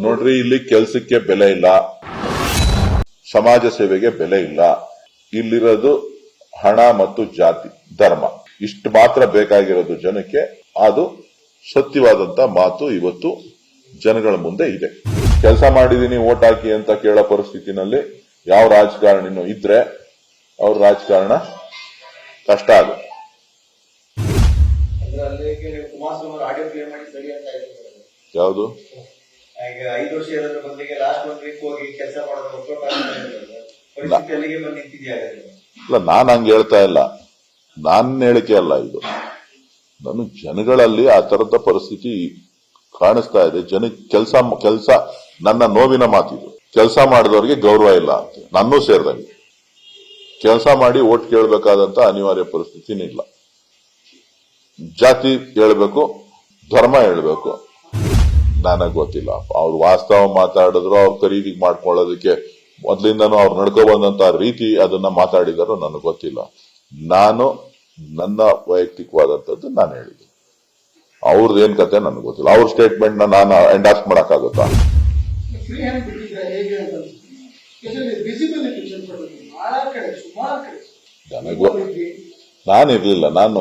ನೋಡ್ರಿ ಇಲ್ಲಿ ಕೆಲಸಕ್ಕೆ ಬೆಲೆ ಇಲ್ಲ, ಸಮಾಜ ಸೇವೆಗೆ ಬೆಲೆ ಇಲ್ಲ. ಇಲ್ಲಿರೋದು ಹಣ ಮತ್ತು ಜಾತಿ ಧರ್ಮ ಇಷ್ಟು ಮಾತ್ರ ಬೇಕಾಗಿರೋದು ಜನಕ್ಕೆ. ಅದು ಸತ್ಯವಾದಂತ ಮಾತು ಇವತ್ತು ಜನಗಳ ಮುಂದೆ ಇದೆ. ಕೆಲಸ ಮಾಡಿದೀನಿ ವೋಟ್ ಹಾಕಿ ಅಂತ ಕೇಳೋ ಪರಿಸ್ಥಿತಿನಲ್ಲಿ ಯಾವ ರಾಜಕಾರಣಿನೂ ಇದ್ರೆ ಅವ್ರ ರಾಜಕಾರಣ ಕಷ್ಟ ಆಗುತ್ತೆ. ಯಾವುದು 5 ವರ್ಷ ಇರೋದ್ರ ಬದಲಿಗೆ ಲಾಸ್ಟ್ 1 ವೀಕ್ ಹೋಗಿ ಕೆಲಸ ಮಾಡೋದು ಪರಿಸ್ಥಿತಿಯಲ್ಲಿಗೆ ಬಂದು ನಿಂತಿದೆಯಾ? ಇಲ್ಲ, ನಾನು ಹಂಗೆ ಹೇಳ್ತಾ ಇಲ್ಲ, ನನ್ನ ಹೇಳಿಕೆ ಅಲ್ಲ ಇದು. ನಾನು ಜನಗಳಲ್ಲಿ ಆ ತರದ ಪರಿಸ್ಥಿತಿ ಕಾಣಿಸ್ತಾ ಇದೆ. ಜನಕ್ಕೆ ಕೆಲಸ ನನ್ನ ನೋವಿನ ಮಾತಿದು. ಕೆಲಸ ಮಾಡಿದವರಿಗೆ ಗೌರವ ಇಲ್ಲ ಅಂತ, ನನ್ನೂ ಸೇರಿದಂಗೆ. ಕೆಲಸ ಮಾಡಿ ಓಟ್ ಕೇಳಬೇಕಾದಂತ ಅನಿವಾರ್ಯ ಪರಿಸ್ಥಿತಿನೇ ಇಲ್ಲ. ಜಾತಿ ಹೇಳ್ಬೇಕು, ಧರ್ಮ ಹೇಳ್ಬೇಕು, ನನಗೆ ಗೊತ್ತಿಲ್ಲ. ಅವ್ರು ವಾಸ್ತವ ಮಾತಾಡಿದ್ರು, ಅವ್ರ ಖರೀದಿಗೆ ಮಾಡ್ಕೊಳ್ಳೋದಕ್ಕೆ ಮೊದಲಿಂದನೂ ಅವ್ರು ನಡ್ಕೊ ಬಂದಂತ ರೀತಿ ಅದನ್ನ ಮಾತಾಡಿದಾರೋ ನನಗೆ ಗೊತ್ತಿಲ್ಲ. ನಾನು ನನ್ನ ವೈಯಕ್ತಿಕವಾದಂಥದ್ದು ನಾನು ಹೇಳಿದ್ದೀನಿ. ಅವ್ರದ್ದು ಏನ್ ಕತೆ ನನಗೆ ಗೊತ್ತಿಲ್ಲ. ಅವ್ರ ಸ್ಟೇಟ್ಮೆಂಟ್ ನಾನು ಎಂಡಾರ್ಸ್ ಮಾಡಕ್ಕಾಗುತ್ತಾ? ನಾನಿರ್ಲಿಲ್ಲ, ನಾನು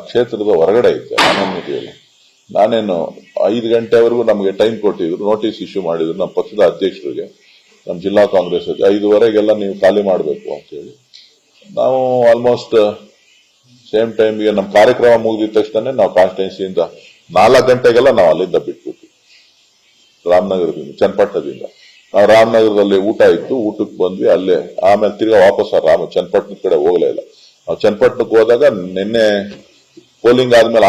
ಕ್ಷೇತ್ರದ ಹೊರಗಡೆ ಇದ್ದೆ, ನಾನೇನಿರ್ಲಿಲ್ಲ. ನಾನೇನು 5 ಗಂಟೆವರೆಗೂ ನಮಗೆ ಟೈಮ್ ಕೊಟ್ಟಿದ್ರು, ನೋಟಿಸ್ ಇಶ್ಯೂ ಮಾಡಿದ್ರು ನಮ್ಮ ಪಕ್ಷದ ಅಧ್ಯಕ್ಷರಿಗೆ, ನಮ್ಮ ಜಿಲ್ಲಾ ಕಾಂಗ್ರೆಸ್ 5:15 ನೀವು ಖಾಲಿ ಮಾಡಬೇಕು ಅಂತ ಹೇಳಿ. ನಾವು ಆಲ್ಮೋಸ್ಟ್ ಸೇಮ್ ಟೈಮ್ಗೆ ನಮ್ಮ ಕಾರ್ಯಕ್ರಮ ಮುಗಿದ ತಕ್ಷಣ ನಾವು ಕಾನ್ಸ್ಟಿಟ್ಯೂನ್ಸಿಯಿಂದ 4 ಗಂಟೆಗೆಲ್ಲ ನಾವು ಅಲ್ಲಿಂದ ಬಿಟ್ಬಿಟ್ವಿ, ರಾಮನಗರದಿಂದ, ಚನ್ನಪಟ್ಟಣದಿಂದ. ನಾವು ರಾಮನಗರದಲ್ಲಿ ಊಟ ಇತ್ತು, ಊಟಕ್ಕೆ ಬಂದ್ವಿ. ಅಲ್ಲೇ ಆಮೇಲೆ ತಿರ್ಗಾ ವಾಪಸ್ ಚನ್ನಪಟ್ಟಣದ ಕಡೆ ಹೋಗಲೇ ಇಲ್ಲ. ನಾವು ಚನ್ನಪಟ್ಟಣಕ್ಕೆ ಹೋದಾಗ ನಿನ್ನೆ ಪೋಲಿಂಗ್ ಆದ್ಮೇಲೆ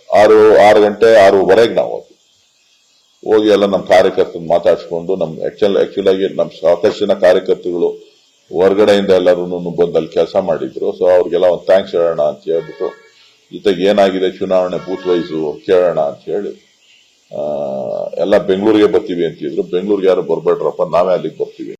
6:30 ನಾವು ಹೋಗಿ ಎಲ್ಲ ನಮ್ಮ ಕಾರ್ಯಕರ್ತರು ಮಾತಾಡ್ಸ್ಕೊಂಡು, ಆಕ್ಚುಲ್ ಆಗಿ ನಮ್ಮ ಸಾಕಷ್ಟು ಜನ ಕಾರ್ಯಕರ್ತರುಗಳು ಹೊರಗಡೆಯಿಂದ ಎಲ್ಲರೂ ಬಂದು ಅಲ್ಲಿ ಕೆಲಸ ಮಾಡಿದ್ರು. ಸೊ ಅವ್ರಿಗೆಲ್ಲ ಒಂದು ಥ್ಯಾಂಕ್ಸ್ ಹೇಳೋಣ ಅಂತ ಹೇಳ್ಬಿಟ್ಟು, ಜೊತೆಗೆ ಏನಾಗಿದೆ ಚುನಾವಣೆ ಬೂತ್ ವೈಸು ಕೇಳೋಣ ಅಂತ ಹೇಳಿ ಎಲ್ಲ ಬೆಂಗಳೂರಿಗೆ ಬರ್ತೀವಿ ಅಂತಿದ್ರು. ಬೆಂಗಳೂರಿಗೆ ಯಾರು ಬರ್ಬೇಡ್ರಪ್ಪ, ನಾವೇ ಅಲ್ಲಿಗೆ ಬರ್ತೀವಿ.